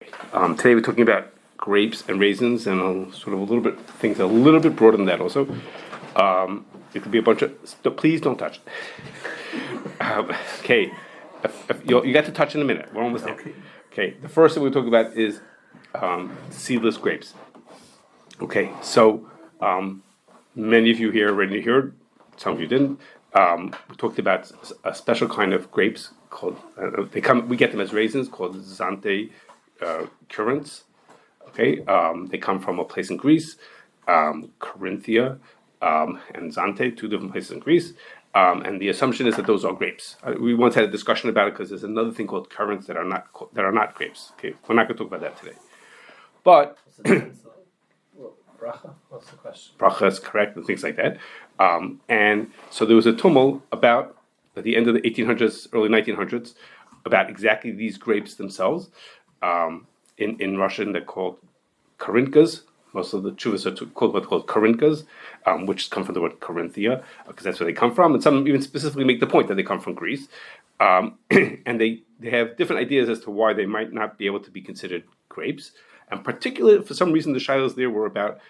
Today we're talking about grapes and raisins, and sort of a little bit things a little bit broader than that. Also, it could be a bunch of. Please don't touch it. Okay, you got to touch in a minute. We're almost there. Okay, the first thing we're talking about is seedless grapes. Okay, so many of you here already heard. Some of you didn't. We talked about a special kind of grapes called. We get them as raisins called Zante. Currants. Okay, they come from a place in Greece, Corinthia, and Zante, two different places in Greece. And the assumption is that those are grapes. We once had a discussion about it because there's another thing called currants that are not grapes. Okay, we're not going to talk about that today. But bracha? What's the question? Bracha is correct and things like that. And so there was a tumult about at the end of the 1800s, early 1900s, about exactly these grapes themselves. In Russian, they're called Karinkas. Most of the chuvas are called Karinkas, which come from the word Corinthia, because that's where they come from. And some even specifically make the point that they come from Greece. And they have different ideas as to why they might not be able to be considered grapes. And particularly, for some reason, the shilas there were about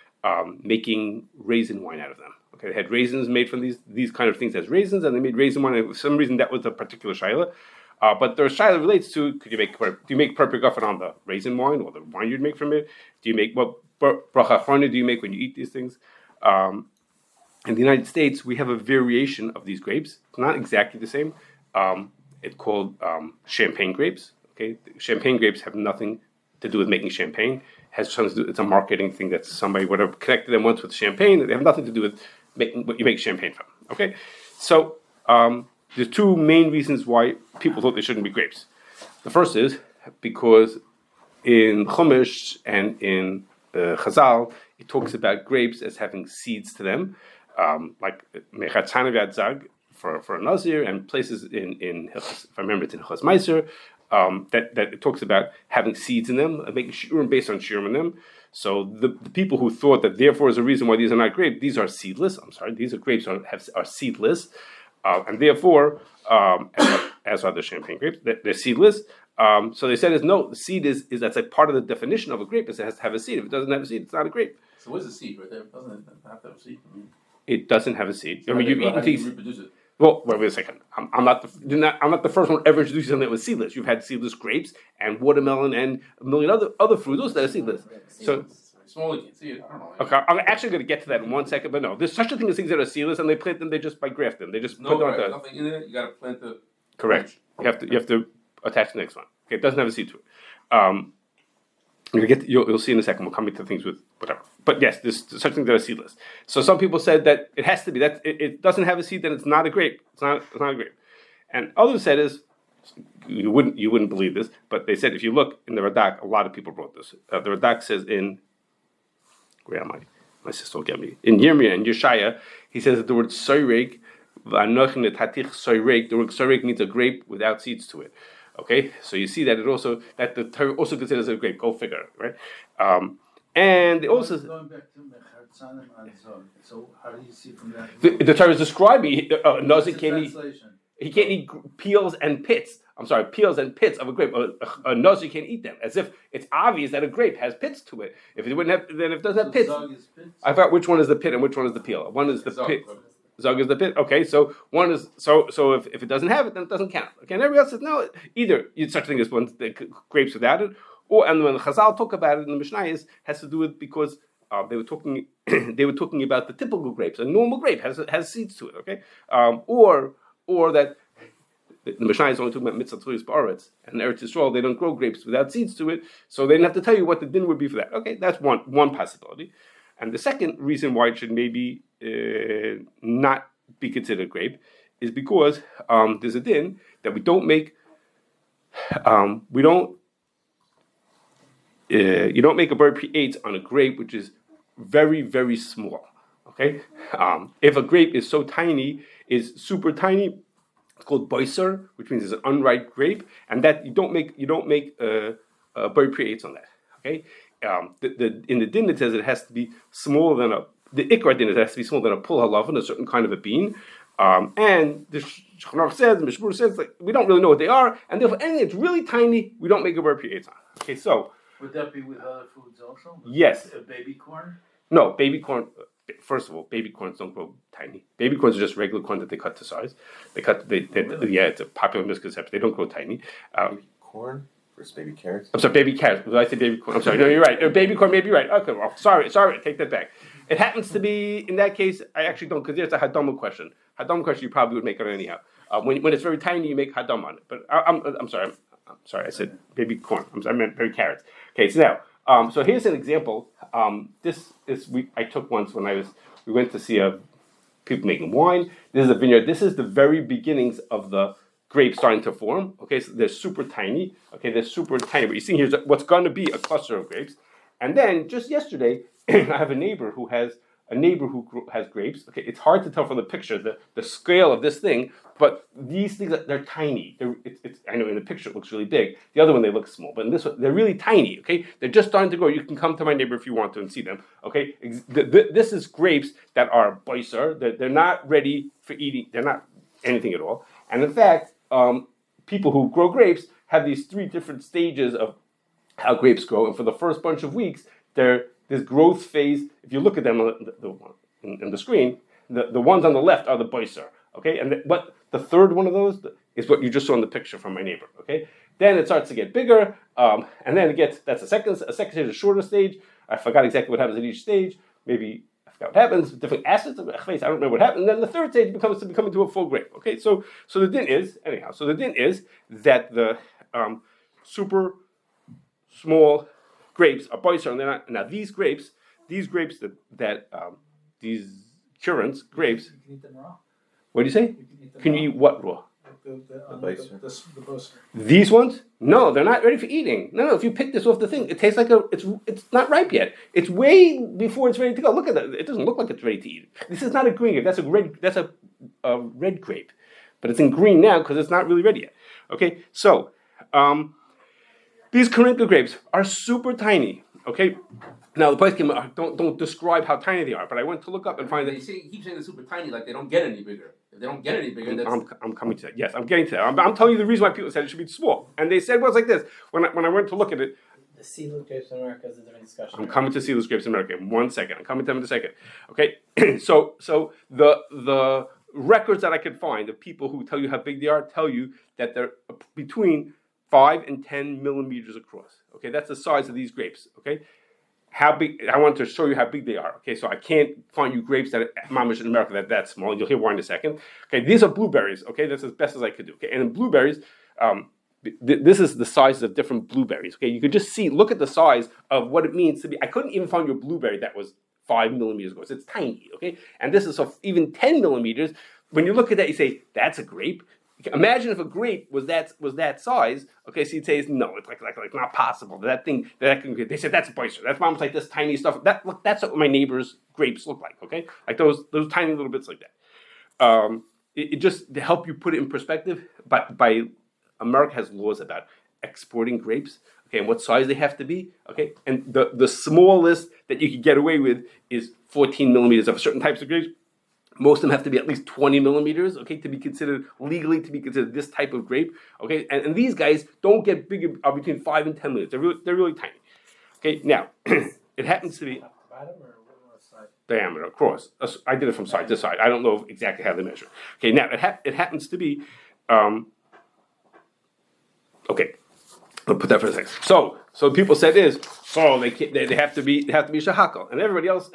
making raisin wine out of them. Okay, they had raisins made from these kind of things as raisins, and they made raisin wine. And for some reason, that was a particular shilah. But the shaila relates to: do you make purple guffin on the raisin wine or the wine you'd make from it? Do you make what bracha achrona do you make when you eat these things? In the United States, we have a variation of these grapes. It's not exactly the same. It's called champagne grapes. Okay, champagne grapes have nothing to do with making champagne. It has something to do. It's a marketing thing that somebody would have connected them once with champagne. They have nothing to do with making what you make champagne from. Okay, so. There's two main reasons why people thought they shouldn't be grapes. The first is because in Chumash and in Chazal, it talks about grapes as having seeds to them, like Mechatzana V'Adzag for a Nazir, and places in if I remember it's in Chaz Meiser, that it talks about having seeds in them, making shiurim based on shiurim in them. So the people who thought that therefore is a reason why these are not grapes, these are seedless. I'm sorry, these are grapes are seedless. And therefore, as are the champagne grapes, they're seedless. So they said, the seed is that's like part of the definition of a grape. Is it has to have a seed. If it doesn't have a seed, it's not a grape. So what's the seed right there? Doesn't it have to have a seed? It doesn't have a seed. So you've eaten things. Reproduce it? Well, wait a second. I'm not the first one ever introducing something that was seedless. You've had seedless grapes and watermelon and a million other fruits that are seedless. So. Small, you can see it. I don't know. Okay, I'm actually going to get to that in 1 second, but no, there's such a thing as things that are seedless, and they plant them. They just by graft them. They just put them nothing in it. You got to plant the. Correct. You have to attach the next one. Okay, it doesn't have a seed to it. You'll see in a second. We'll come into things with whatever. But yes, there's such things that are seedless. So some people said that it has to be that it doesn't have a seed, then it's not a grape. It's not a grape. And others said is. You wouldn't believe this, but they said if you look in the Radak, a lot of people wrote this. The Radak says in. Where am I? My sister will get me. In Yirmiyah and Yeshaya, he says that the word soyreg, the word soyreg means a grape without seeds to it. Okay, so you see that the Torah also considers it a grape. Go figure, right? And they also going back to Mechatzana and so how do you see from that? The Torah is describing Nazi can't eat. Translation. He can't eat peels and pits. Peels and pits of a grape. A Nazi can't eat them, as if it's obvious that a grape has pits to it. If it wouldn't have, then if it doesn't have pits, I forgot which one is the pit and which one is the peel. One is the pit. Zog is the pit. Okay, so one is so if it doesn't have it, then it doesn't count. Okay, and everybody else says no. Either such a thing as grapes without it, and when the Chazal talk about it in the Mishnayos has to do with because they were talking about the typical grapes. A normal grape has seeds to it. Okay, or that the Mishnah is only talking about mitzvah tzuris ba'aretz, and in Eretz Yisrael they don't grow grapes without seeds to it, so they didn't have to tell you what the din would be for that. Okay, that's one possibility. And the second reason why it should maybe not be considered grape is because there's a din that you don't make a bird pre-8 on a grape which is very, very small. Okay, if a grape is so tiny, is super tiny, it's called boiser, which means it's an unripe grape, and that you don't make bird pre-8s on that. Okay, in the din it says it has to be smaller than the ikra din it has to be smaller than a pul halavan, a certain kind of a bean, and the Shulchan says, the Mishmur says, like we don't really know what they are, and therefore anything that's really tiny, we don't make a bird pre-8s on. Okay, so Would that be with other foods also? Yes. Baby corn? No, baby corn. First of all, baby corns don't grow tiny. Baby corns are just regular corn that they cut to size. Really? Yeah, it's a popular misconception. They don't grow tiny. Corn versus baby carrots. I'm sorry, baby carrots. Did I say baby corn? I'm sorry. No, you're right. Baby corn may be right. Okay, well, sorry. Take that back. It happens to be, in that case, I actually don't, because there's a hadama question. Hadama question you probably would make it anyhow. When it's very tiny, you make hadam on it. But I'm sorry. I'm sorry. I said baby corn. I meant baby carrots. Okay, so now, so here's an example. This is I took once when we went to see people making wine. This is a vineyard. This is the very beginnings of the grapes starting to form. Okay, so they're super tiny. Okay, they're super tiny. But you see here's what's going to be a cluster of grapes. And then just yesterday, I have a neighbor who has grapes. Okay, it's hard to tell from the picture the scale of this thing, but these things they're tiny. I know in the picture it looks really big. The other one they look small, but in this one they're really tiny. Okay, they're just starting to grow. You can come to my neighbor if you want to and see them. Okay, this is grapes that are boiser. They're not ready for eating. They're not anything at all. And in fact, people who grow grapes have these 3 different stages of how grapes grow. And for the first bunch of weeks, this growth phase. If you look at them in the screen, the ones on the left are the boiser. Okay, but the third one of those is what you just saw in the picture from my neighbor. Okay, then it starts to get bigger, and then that's a second stage, a shorter stage. I forgot exactly what happens at each stage. Maybe I forgot what happens. Different acids. I don't remember what happened. And then the third stage becomes to become into a full grape. Okay, so the din is anyhow. So the din is that the super small grapes are boiser, and they're not. Now these grapes these currants grapes. You can eat them raw. What do you say? You can eat them Can raw. you eat what raw? The boister. These ones? No, they're not ready for eating. No. If you pick this off the thing, it tastes like it's not ripe yet. It's way before it's ready to go. Look at that. It doesn't look like it's ready to eat. This is not a green grape. That's a red grape, but it's in green now because it's not really ready yet. Okay, so these Coringa grapes are super tiny. Okay, now the place came. Don't describe how tiny they are, but I went to look up and find that. He keeps saying they're super tiny, like they don't get any bigger. If they don't get any bigger, that's... I'm coming to that. Yes, I'm getting to that. I'm telling you the reason why people said it should be small, and they said, well, it's like this. When I went to look at it, the seedless grapes in America is a different discussion. I'm coming to seedless grapes in America in 1 second. I'm coming to them in a second. Okay, so the records that I could find of people who tell you how big they are tell you that they're between 5 and 10 millimeters across. Okay, that's the size of these grapes. Okay, how big? I want to show you how big they are. Okay, so I can't find you grapes that mamish in America that small. You'll hear why in a second. Okay, these are blueberries. Okay, that's as best as I could do. Okay, and in blueberries, this is the size of different blueberries. Okay, you could just look at the size of what it means to be. I couldn't even find your blueberry that was 5 millimeters across. It's tiny. Okay, and this is so even 10 millimeters. When you look at that, you say that's a grape. Imagine if a grape was that size. Okay, so you'd say no, it's like not possible. That thing that can. They said that's boister. That's almost like this tiny stuff. That's what my neighbor's grapes look like. Okay, like those tiny little bits like that. It just to help you put it in perspective. But by America has laws about exporting grapes. Okay, and what size they have to be. Okay, and the smallest that you could get away with is 14 millimeters of certain types of grapes. Most of them have to be at least 20 millimeters, okay, to be considered this type of grape, okay. And these guys don't get bigger, are between 5 and 10 millimeters. They're really tiny. Okay, now it happens to be Bottom or side? diameter across. I did it from side to side. I don't know exactly how they measure. Okay, now it happens to be. Okay, I'll put that for a second. So people said they have to be shahakal, and everybody else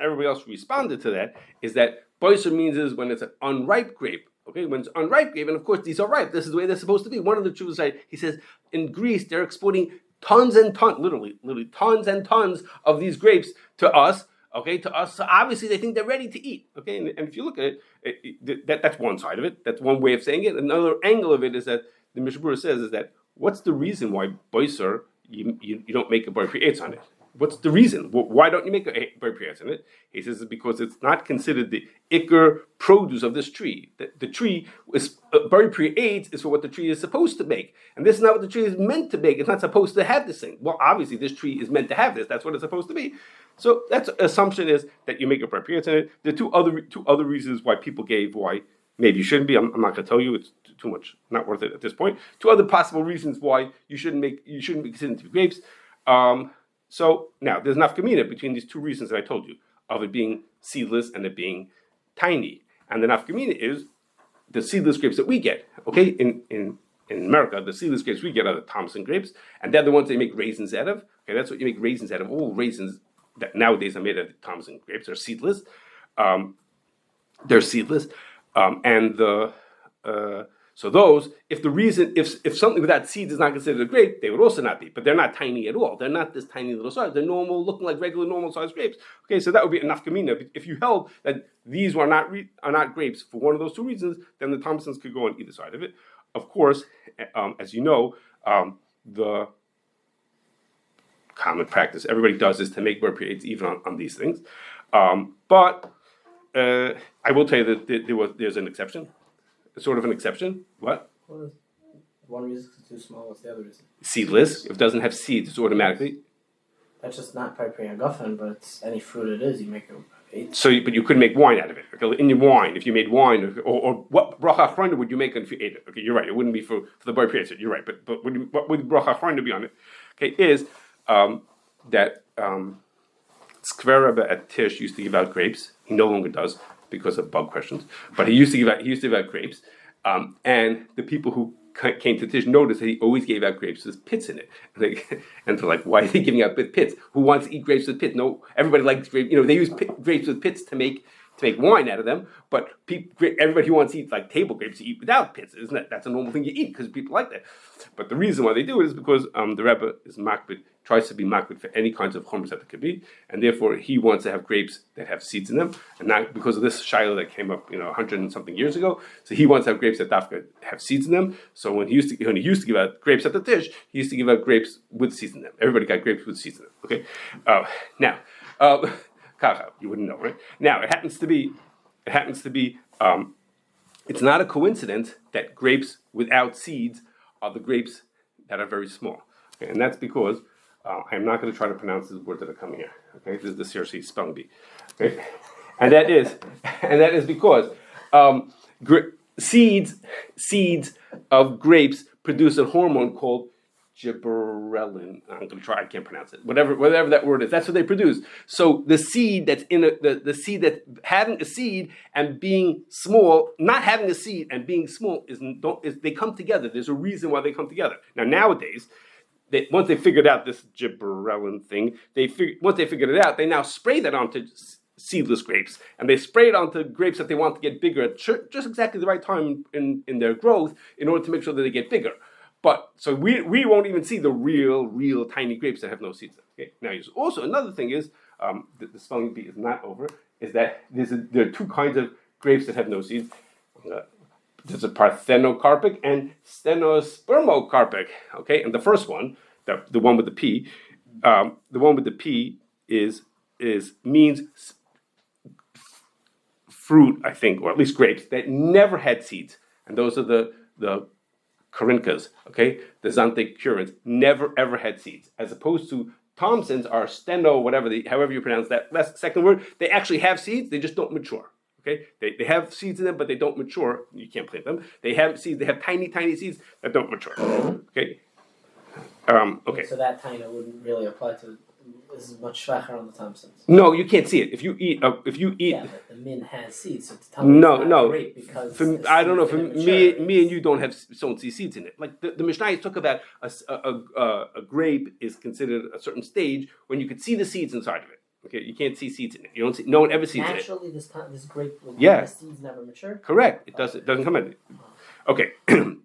responded to that is that boiser means is when it's an unripe grape. Okay, when it's unripe grape, and of course these are ripe. This is the way they're supposed to be. One of the Jews he says in Greece they're exporting tons and tons, literally tons and tons of these grapes to us. Okay, to us. So obviously they think they're ready to eat. Okay, and if you look at it, that's one side of it. That's one way of saying it. Another angle of it is that the Mishabura says is that what's the reason why boiser you don't make a bar pre-eitz on it? What's the reason? Why don't you make a bar pre-eitz on it? He says it's because it's not considered the ikr produce of this tree. The tree is bar pre-eitz is for what the tree is supposed to make, and this is not what the tree is meant to make. It's not supposed to have this thing. Well, obviously this tree is meant to have this. That's what it's supposed to be. So that's assumption is that you make a bar pre-eitz on it. There are two other reasons why people gave why maybe you shouldn't be. I'm not going to tell you. It's too much. Not worth it at this point. Two other possible reasons why you shouldn't be considered to be grapes. So now there's nafkamina between these two reasons that I told you of it being seedless and it being tiny. And the nafkamina is the seedless grapes that we get. Okay, in America, the seedless grapes we get are the Thompson grapes, and they're the ones they make raisins out of. Okay, that's what you make raisins out of. All raisins that nowadays are made out of Thompson grapes are seedless. They're seedless, and the so those, if something without seeds is not considered a grape, they would also not be. But they're not tiny at all. They're not this tiny little size. They're normal, looking like regular normal sized grapes. Okay, so that would be a nafkamina. If you held that these are not grapes for one of those two reasons, then the Thompsons could go on either side of it. Of course, as you know, the common practice everybody does is to make bird periods even on these things. But I will tell you that there's an exception. Sort of an exception. What? Well, one reason is too small. What's the other reason? Seedless. If it doesn't have seeds, it's automatically. That's just not preparing a guffin, but it's any fruit it is, you make it. So, but you couldn't make wine out of it. Okay, in your wine, if you made wine, or what bracha achrona would you make if you ate it? Okay, you're right. It wouldn't be for the bar period. You're right. But what would bracha achrona be on it? Okay, is that Skver Rebbe at Tish used to give out grapes. He no longer does because of bug questions. But he used to give out grapes, and the people who came to Tish noticed that he always gave out grapes with pits in it. And they're like, why are they giving out pits? Who wants to eat grapes with pits? No, everybody likes grapes. They use grapes with pits to make wine out of them. But everybody who wants to eat like table grapes to eat without pits, isn't that? That's a normal thing you eat because people like that. But the reason why they do it is because the Rebbe is makbid, tries to be makbid for any kinds of chumras that it could be, and therefore he wants to have grapes that have seeds in them, and not because of this shiloh that came up 100 and something years ago. So he wants to have grapes that dafka have seeds in them. So when he used to give out grapes at the Tish, he used to give out grapes with seeds in them. Everybody got grapes with seeds in them. Okay, now. Kacha, you wouldn't know, right? Now it happens to be. It's not a coincidence that grapes without seeds are the grapes that are very small, okay? And that's because I'm not going to try to pronounce these words that are coming here. Okay, this is the CRC spelling bee. Okay, and that is because seeds of grapes produce a hormone called gibberellin. I'm going to try. I can't pronounce it. Whatever that word is, that's what they produce. So the seed that's in the seed that having a seed and being small, not having a seed and being small is they come together. There's a reason why they come together. Now nowadays, once they figured out this gibberellin thing, once they figured it out, they now spray that onto seedless grapes, and they spray it onto grapes that they want to get bigger at just exactly the right time in their growth in order to make sure that they get bigger. But so we won't even see the real tiny grapes that have no seeds. Okay. Now, there's also another thing is the spelling bee is not over. Is that there are two kinds of grapes that have no seeds. There's a parthenocarpic and stenospermocarpic. Okay, and the first one, the one with the P, means fruit, I think, or at least grapes that never had seeds, and those are the Corinthas, okay, the Xanthic currants never ever had seeds, as opposed to Thompsons are steno, however you pronounce that second word. They actually have seeds, they just don't mature. Okay, they have seeds in them, but they don't mature. You can't plant them. They have seeds. They have tiny seeds that don't mature. Okay. Okay. So that kind of wouldn't really apply to. This is much schwacher on the Thompsons. No, you can't see it. If you eat. Yeah, but the min has seeds. So to tell me it's not great because I don't know. For me and you don't see seeds in it. Like the Mishnah talk about a grape is considered a certain stage when you could see the seeds inside of it. Okay, you can't see seeds in it. You don't see. No one ever sees it. Naturally, this grape, the seeds never mature. Correct. It does. It doesn't come in it. Okay. Okay.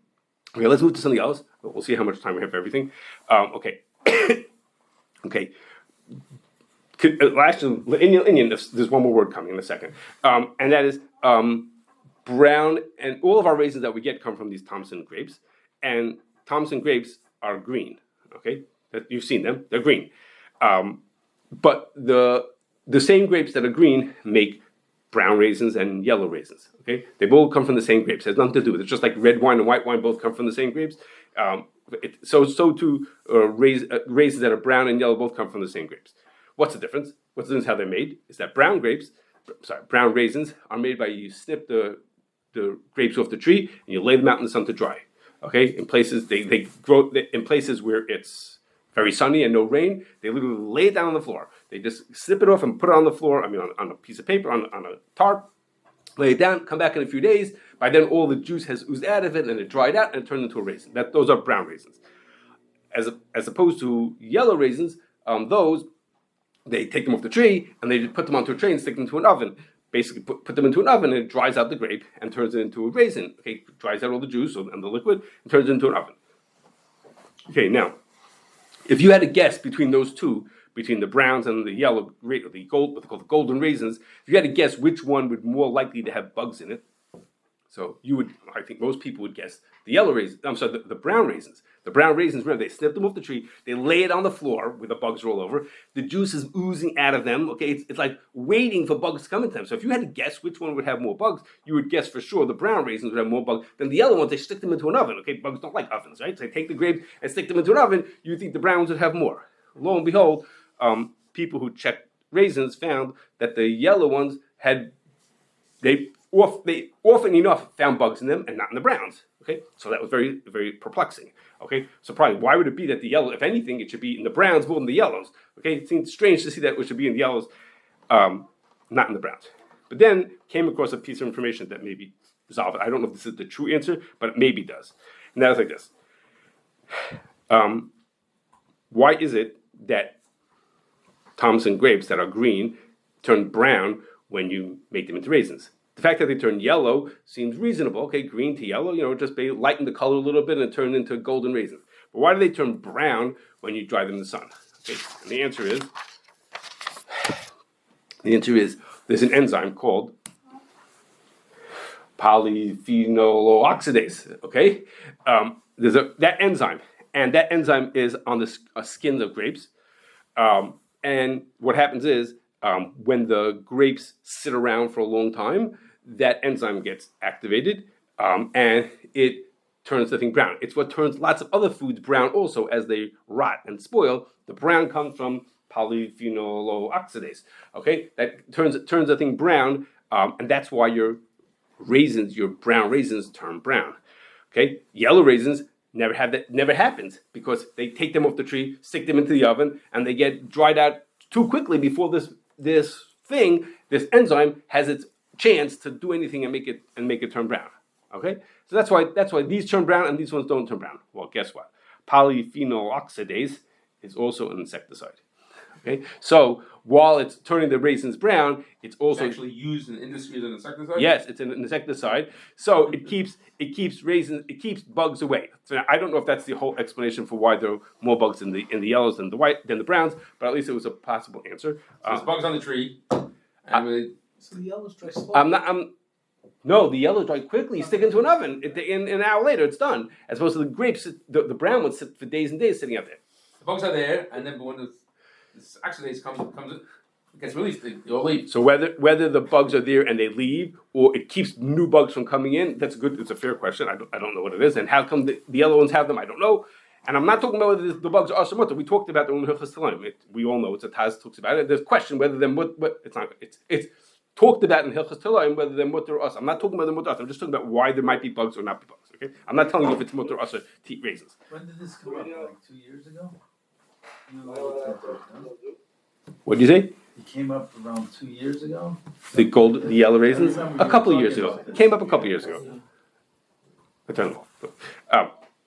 Let's move to something else. We'll see how much time we have for everything. Okay. Okay. Actually, in Indian, there's one more word coming in a second, and that is brown. And all of our raisins that we get come from these Thompson grapes, and Thompson grapes are green. Okay, you've seen them; they're green. But the same grapes that are green make brown raisins and yellow raisins. Okay, they both come from the same grapes. It has nothing to do with it. It's just like red wine and white wine both come from the same grapes. So too raisins that are brown and yellow both come from the same grapes. What's the difference? What's the difference how they're made? Is that brown raisins are made by you snip the grapes off the tree and you lay them out in the sun to dry. Okay, in places they grow in places where it's very sunny and no rain, they literally lay it down on the floor. They just snip it off and put it on the floor, on a piece of paper, on a tarp, lay it down, come back in a few days. By then, all the juice has oozed out of it and it dried out and it turned into a raisin. Those are brown raisins. As opposed to yellow raisins, those, they take them off the tree and they put them onto a tray and stick them into an oven. Basically, put them into an oven and it dries out the grape and turns it into a raisin. Okay, dries out all the juice and the liquid and turns it into an oven. Okay, now, if you had to guess between those two, between the browns and the yellow, the gold, what they call the golden raisins, if you had to guess which one would more likely to have bugs in it, so I think most people would guess the yellow raisins. I'm sorry, the brown raisins. The brown raisins, remember, they snip them off the tree, they lay it on the floor where the bugs roll over. The juice is oozing out of them. Okay, it's like waiting for bugs to come into them. So if you had to guess which one would have more bugs, you would guess for sure the brown raisins would have more bugs than the yellow ones. They stick them into an oven. Okay, bugs don't like ovens, right? So they take the grapes and stick them into an oven. You think the brown ones would have more. Lo and behold, people who checked raisins found that the yellow ones they often enough found bugs in them and not in the browns. Okay, so that was very, very perplexing. Okay, so probably why would it be that the yellow, if anything, it should be in the browns more than the yellows? Okay, it seems strange to see that it should be in the yellows, not in the browns. But then came across a piece of information that maybe resolved it. I don't know if this is the true answer, but it maybe does. And that is like this. Why is it that Thompson grapes that are green turn brown when you make them into raisins? The fact that they turn yellow seems reasonable. Okay, green to yellow, just they lighten the color a little bit and turn into golden raisins. But why do they turn brown when you dry them in the sun? Okay, and the answer is there's an enzyme called polyphenol-oxidase. Okay, there's that enzyme, and that enzyme is on the skins of grapes. And what happens is when the grapes sit around for a long time, that enzyme gets activated, and it turns the thing brown. It's what turns lots of other foods brown also as they rot and spoil. The brown comes from polyphenol-oxidase. Okay, that turns the thing brown, and that's why your brown raisins turn brown. Okay, yellow raisins never happens because they take them off the tree, stick them into the oven, and they get dried out too quickly before this enzyme has its chance to do anything and make it turn brown. Okay, so that's why these turn brown and these ones don't turn brown. Well, guess what? Polyphenol oxidase is also an insecticide. Okay, so while it's turning the raisins brown, it's also actually used in industry as an insecticide. Yes, it's an insecticide. So it keeps bugs away. So I don't know if that's the whole explanation for why there are more bugs in the yellows than the browns, but at least it was a possible answer. So there's bugs on the tree, and So the yellows dry slowly. No, the yellows dry quickly. You stick it into an oven. In an hour later, it's done. As opposed to the grapes, the brown ones sit for days and days sitting out there. the bugs are there, and then when the oxidase comes, it gets released. They all leave. So whether the bugs are there and they leave, or it keeps new bugs from coming in, that's good. It's a fair question. I don't know what it is, and how come the yellow ones have them? I don't know. And I'm not talking about whether the bugs are mutter. We talked about them in Hilchos Telaim. We all know it's a Taz talks about it. There's a question whether they're it's not. It's talked about in Hilchos Telaim whether they're mutter or us. I'm not talking about the mutter. I'm just talking about why there might be bugs or not be bugs. Okay, I'm not telling you if it's mutter or us or to eat raisins. When did this come up? Like 2 years ago? What did you say? It came up around 2 years ago. The yellow raisins? I remember A couple of you years talking ago. about It this. came up a couple of years ago. I don't know.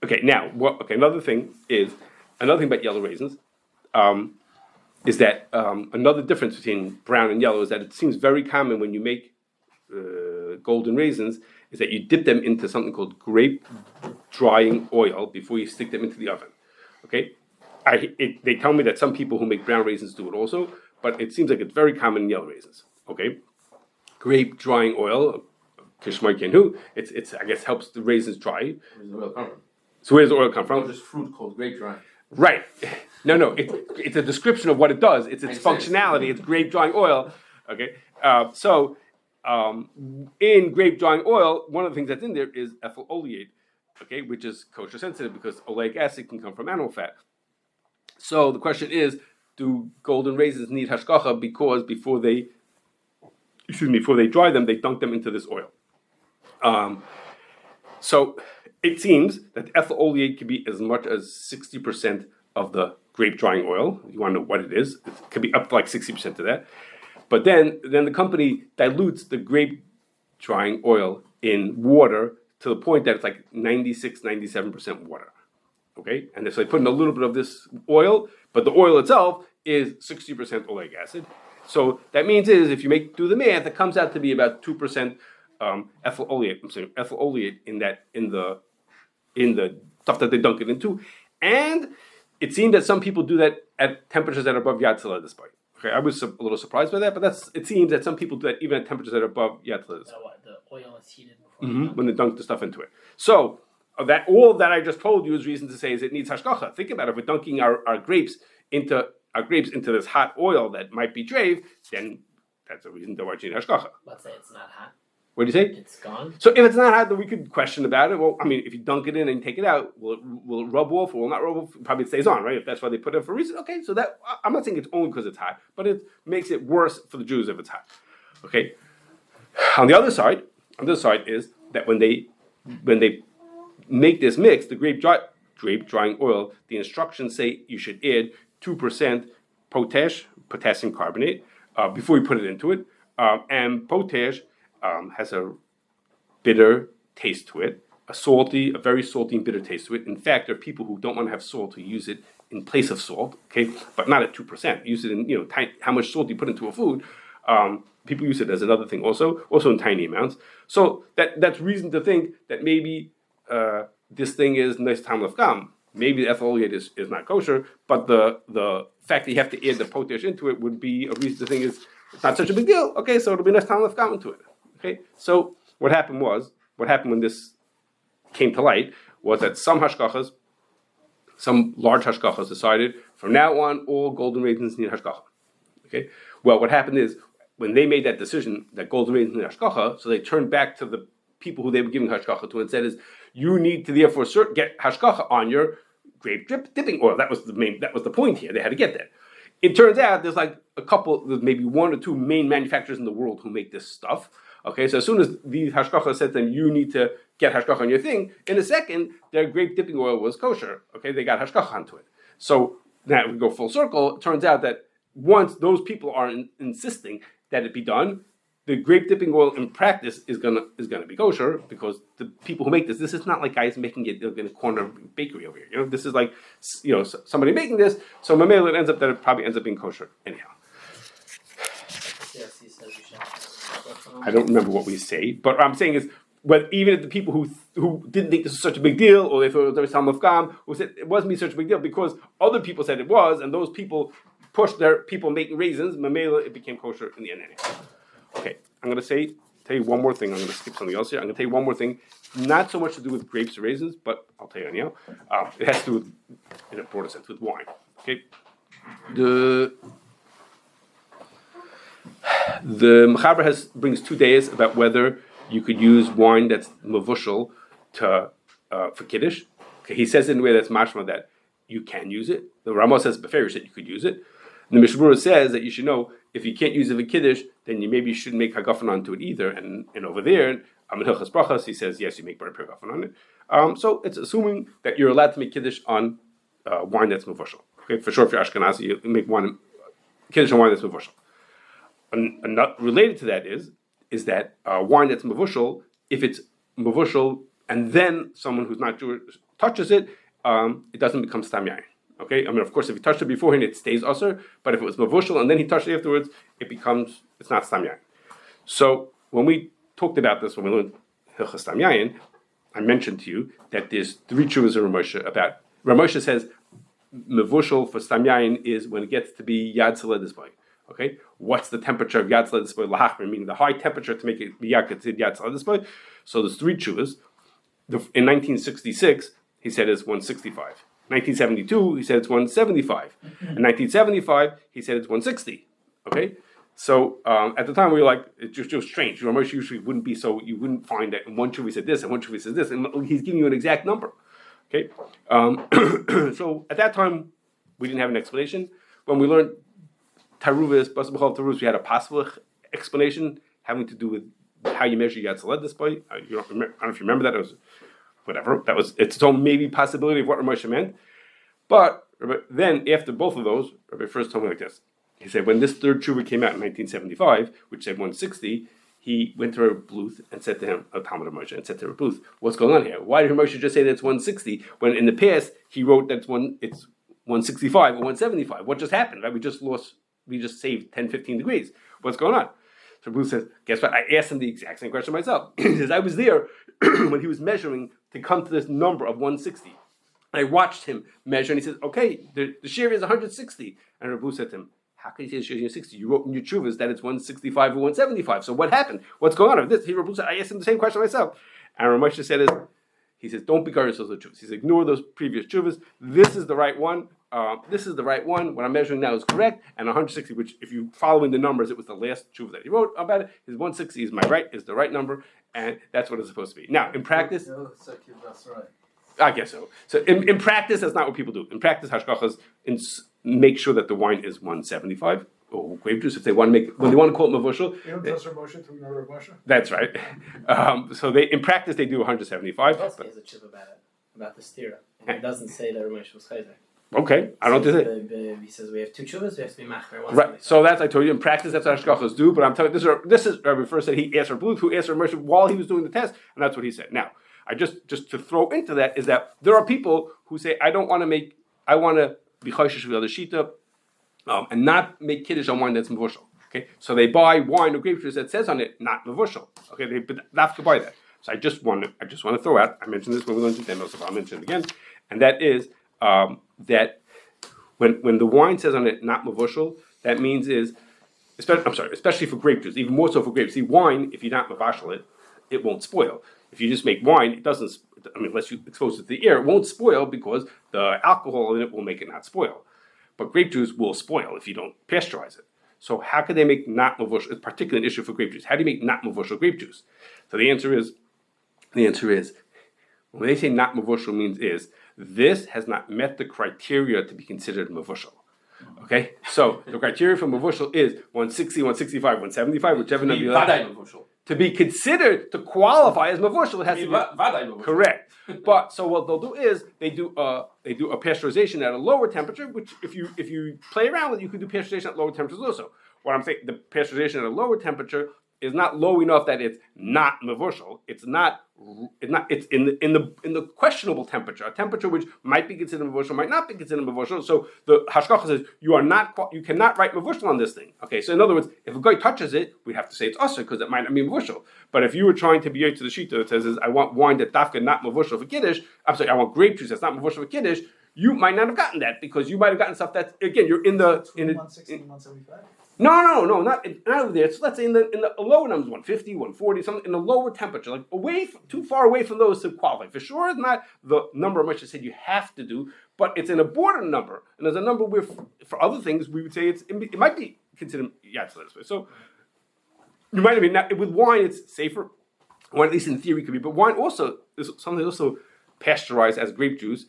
Okay, now, another thing about yellow raisins is that another difference between brown and yellow is that it seems very common when you make golden raisins is that you dip them into something called grape drying oil before you stick them into the oven. Okay? They tell me that some people who make brown raisins do it also, but it seems like it's very common in yellow raisins. Okay? Grape drying oil, it's I guess helps the raisins dry. Where's the oil come from? So where does the oil come From from? just fruit called grape drying. Right. No. It's a description of what it does. It's its functionality. It's grape drying oil. Okay. In grape drying oil, one of the things that's in there is ethyl oleate. Okay, which is kosher sensitive because oleic acid can come from animal fat. So the question is, do golden raisins need hashgacha because before they dry them, they dunk them into this oil? So it seems that ethyl oleate can be as much as 60% of the grape drying oil. You want to know what it is? It could be up to like 60% of that. But then the company dilutes the grape drying oil in water to the point that it's like 96, 97% water. Okay, and so they put in a little bit of this oil, but the oil itself is 60% oleic acid. So that means if you do the math, it comes out to be about 2% ethyl oleate in the stuff that they dunk it into, and it seemed that some people do that at temperatures that are above Yad Tzila display. Okay, I was a little surprised by that, but it seems that some people do that even at temperatures that are above Yad Tzila display. So what, the oil is heated before When they dunk the stuff into it. So that all that I just told you is reason to say is it needs hashgacha. Think about it. If we're dunking our grapes into this hot oil that might be drave, then that's a reason to watch need hashgacha. Let's say it's not hot. What do you say? It's gone. So if it's not hot, then we could question about it. Well, I mean, if you dunk it in and take it out, will it rub off or will it not rub off? Probably it stays on, right? If that's why they put it for a reason. Okay, so that I'm not saying it's only because it's hot, but it makes it worse for the Jews if it's hot. Okay. On the other side is that when they make this mix, the grape drying oil, the instructions say you should add 2% potassium carbonate, before you put it into it. And potash has a bitter taste to it, a very salty and bitter taste to it. In fact, there are people who don't want to have salt who use it in place of salt, okay, but not at 2%. Use it in, how much salt you put into a food. People use it as another thing also in tiny amounts. So that's reason to think that maybe this thing is nice tam lefkam. Maybe the ethyl oleate is not kosher, but the fact that you have to add the potash into it would be a reason to think it's not such a big deal. Okay, so it'll be nice tam lefkam into it. Okay, so what happened when this came to light was that some large hashgachas decided from now on all golden raisins need hashgacha. Okay, well what happened is when they made that decision that golden raisins need hashgacha, so they turned back to the people who they were giving hashgacha to and said you need to therefore get hashgacha on your grape dipping oil. That was the point here. They had to get that. It turns out there's maybe one or two main manufacturers in the world who make this stuff. Okay, so as soon as the hashgacha said to them, you need to get hashgacha on your thing, in a second, their grape dipping oil was kosher. Okay, they got hashgacha onto it. So now we go full circle. It turns out that once those people are insisting that it be done, the grape dipping oil in practice is gonna be kosher because the people who make this is not like guys making it in a corner bakery over here. This is like somebody making this. So mamela it probably ends up being kosher anyhow. Yes, he says you should. I don't remember what we say, but what I'm saying is, even if the people who didn't think this was such a big deal, or they thought it was Talmud Gam, who said it wasn't such a big deal because other people said it was, and those people pushed their people making raisins, mamela, it became kosher in the end anyway. Okay, I'm going to tell you one more thing. I'm going to skip something else here. I'm going to tell you one more thing, not so much to do with grapes or raisins, but I'll tell you anyhow. It has to do with, in a broader sense, with wine. Okay, the Mechaber brings 2 days about whether you could use wine that's Mevushal for Kiddush. Okay, he says in a way that's mashma that you can use it. The Ramah says Beferish that you could use it. And the Mishmura says that you should know if you can't use it for Kiddush, then maybe shouldn't make Hagafen onto it either. And over there, in Hilchas Brachas, he says yes, you make Bar Hagafen on it. So it's assuming that you're allowed to make Kiddush on wine that's Mevushal. Okay, for sure, if you're Ashkenazi, you make Kiddush on wine that's Mevushal. And not related to that is that wine that's Mevushal, if it's Mevushal and then someone who's not Jewish touches it, it doesn't become Stam Yain. Okay, I mean, of course, if he touched it beforehand, it stays usher. But if it was Mevushal and then he touched it afterwards, it's not Stam Yain. So when we talked about this, when we learned Hilchas Stam Yain, I mentioned to you that there's 3 chuvas of Ramosha about. Ramosha says Mevushal for Stam Yain is when it gets to be Yad Tzila display. Okay, what's the temperature of Yad Tzila display lahachmer, meaning the high temperature to make it be Yad Tzila display? So there's 3 chuvas. In 1966, he said it's 165. 1972, he said it's 175. In 1975, he said it's 160. Okay, so at the time we were like, it's just strange. Ramesh usually wouldn't be so. You wouldn't find that in one shuv he said this and one shuv he said this, and he's giving you an exact number. Okay, so at that time we didn't have an explanation. When we learned Taruvis, Basabachal Taruvus, we had a possible explanation having to do with how you measure Yad Tzila display. I don't know if you remember that. It was whatever. That was its own maybe possibility of what Ramosha meant. But But then after both of those, Rabbi first told me like this. He said when this third tshuva came out in 1975, which said 160, he went to Rabbi Bluth and said to him, Talmud of Moshe, and said to Rabbi Bluth, "What's going on here? Why did Moshe just say that it's 160 when in the past he wrote that it's 165 or 175? What just happened? Right? We just saved 10, 15 degrees. What's going on?" So Bluth says, "Guess what? I asked him the exact same question myself." He says, "I was there when he was measuring to come to this number of 160. I watched him measure, and he says, okay, the share is 160. And Rabbi said to him, how can you say the share is 160? You wrote in your chuvas that it's 165 or 175. So what happened? What's going on with this?" Rabbi said, I asked him the same question myself. And Ramesh said, he says, don't be garish those chuvas. He says, ignore those previous chuvas. This is the right one. This is the right one. What I'm measuring now is correct. And 160, which if you're following the numbers, it was the last tshuva that he wrote about it. His 160 is the right number, and that's what it's supposed to be. Now, in practice, That's right. I guess so. So in practice, that's not what people do. In practice, hashgachas make sure that the wine is 175 or grape juice if they want to make when they want to call it mevushal. You don't trust Moshe to ignore Moshe? That's right. So in practice they do 175. He has a chip about the stira, and it doesn't say that Ramesh was chayzer. Okay, I don't know what to say. He says we have two chuvas, we have to be machmer. Right. So that's I told you in practice that's what hashgachas do. But I'm telling you this is Rabbi first said he asked for Bluth, who asked for Moshe while he was doing the test, and that's what he said. Now. I just to throw into that is that there are people who say I want to be chayshish with other shita, and not make kiddush on wine that's mevushal. Okay, so they buy wine or grape juice that says on it not mevushal. Okay, they have to buy that. So I just want to throw out. I mentioned this when we learned the demos, so I'll mention it again, and that is that when the wine says on it not mevushal, that means especially for grape juice, even more so for grapes. See, wine if you're not mevashal it won't spoil. If you just make wine, it doesn't. Unless you expose it to the air, it won't spoil because the alcohol in it will make it not spoil. But grape juice will spoil if you don't pasteurize it. So how can they make not mevushal? It's particularly an issue for grape juice. How do you make not mevushal grape juice? So the answer is, when they say not mevushal means this has not met the criteria to be considered mevushal. Okay, so the criteria for mevushal is 160, 165, 175, whichever number you like. To be considered to qualify as mevushal, it has to be correct. But so what they'll do is they do a pasteurization at a lower temperature, which if you play around with it, you could do pasteurization at lower temperatures also. What I'm saying, the pasteurization at a lower temperature is not low enough that it's not mevushal. It's in the questionable temperature, a temperature which might be considered mevushal, might not be considered mevushal. So the hashgacha says you cannot write mevushal on this thing. Okay, so in other words, if a guy touches it, we'd have to say it's usher because it might not be mevushal. But if you were trying to be to the shita that says I want wine that dafka not mevushal for kiddush, I want grape juice that's not mevushal for kiddush, you might not have gotten that because you might have gotten stuff that again you're in the 160, 175. No, not over there. So let's say in the lower numbers, 150, 140, something in the lower temperature, like too far away from those to qualify. For sure, it's not the number much I said you have to do, but it's in a border number, and there's a number where for other things we would say it might be considered yatzah. So you might have been with wine, it's safer. Wine, at least in theory, could be, but wine also is something also pasteurized as grape juice.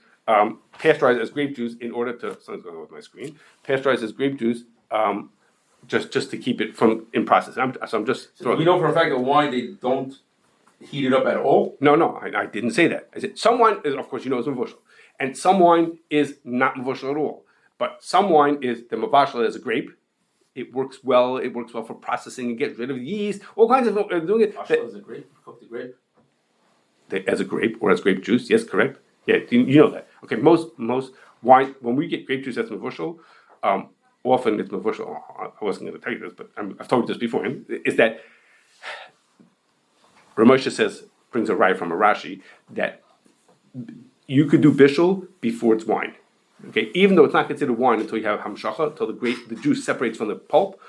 Pasteurized as grape juice in order to something's going on with my screen. Pasteurized as grape juice. Just to keep it in process. I'm just throwing. You know for a fact that wine they don't heat it up at all. No, I didn't say that. I said some wine is, of course, is mevushal, and some wine is not mevushal at all. But some wine is the mevashal as a grape. It works well. It works well for processing and get rid of yeast. All kinds of doing it. Mevashal as a grape, cook the grape. As a grape or as grape juice. Yes, correct. Yeah, you know that. Okay, most wine when we get grape juice that's mevushal. Often it's mevushal. I wasn't going to tell you this, but I've told you this before. Is that Ramosha brings a raya from a Rashi that you could do bishul before it's wine. Okay, even though it's not considered wine until you have hamshacha, until the juice separates from the pulp.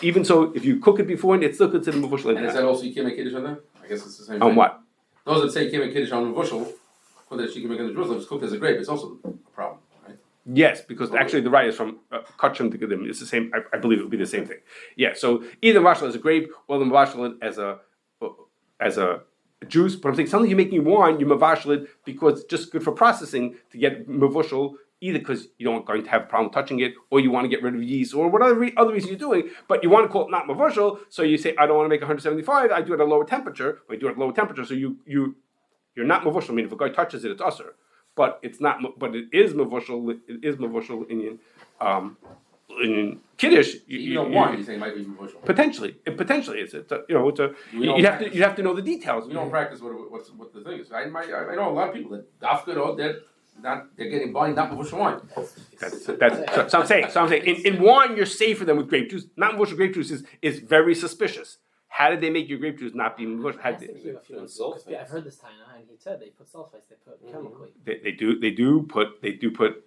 Even so, if you cook it before, it's still considered mevushal. And is that also you can't make kiddush on them? I guess it's the same. On thing. what? Those that say you can't make kiddush on mevushal, or that she can make in the Jerusalem, it's cooked as a grape. It's also a problem. Yes, because actually the raya is from Kosher to Gedim. It's the same. I believe it would be the same thing. Yeah. So either mevashal as a grape or the mevashal as a juice. But I'm saying something you're making wine, you mevashal it because it's just good for processing to get mevushal. Either because you don't going to have a problem touching it, or you want to get rid of yeast, or whatever other reason you're doing. But you want to call it not mevushal, so you say I don't want to make 175. I do it at a lower temperature. But you do it at a lower temperature, so you're not mevushal. I mean, if a guy touches it, it's usher. but it's not. But it is Mevushal. It is Mevushal in Kiddush. Even a wine, you say might be Mevushal. Potentially, it potentially is. It's a, it's a. We don't You have to practice. you have to know the details. We don't practice what the thing is. I know a lot of people that dafka, they're getting buying not Mevushal wine. That's so I'm saying. In wine, you're safer than with grape juice. Not Mevushal grape juice is very suspicious. How did they make your grape juice not be Mevushal? I've heard this Taina, and he said they put sulfites, they put chemically. They do put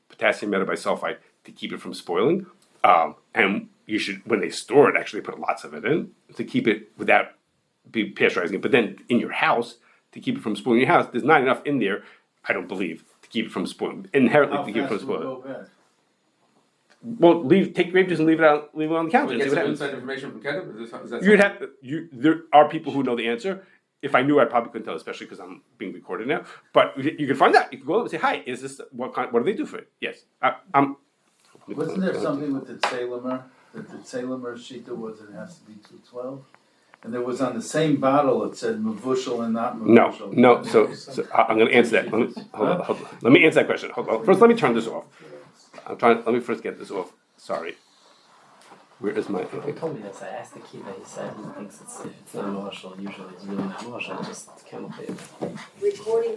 potassium metabisulfite to keep it from spoiling. And you should, when they store it, actually put lots of it in to keep it without be pasteurizing it. But then in your house, to keep it from spoiling your house, there's not enough in there, I don't believe, to keep it from spoiling. Inherently, How to keep it from fast will it spoiling. go bad? Well, take grape juice and leave it on the counter. We and get see what some happens. inside information from Kevin. Is that You'd have there are people who know the answer. If I knew, I probably couldn't tell, especially because I'm being recorded now. But you can find out. You can go up and say, "Hi, is this what do they do for it?" Yes, I'm. Wasn't there something with the Tzelamer, that the Tzelamer Shita was it has to be 212? And there was on the same bottle, it said Mevushal and not Mevushal. No. So I'm going to answer that. Hold on. Let me answer that question. Hold on. First, let me turn this off. Let me first get this off. Sorry. Where is my? He told me this. I asked the kid that he said he thinks if it's not Mevushal, usually it's really not Mevushal, just chemically. Recording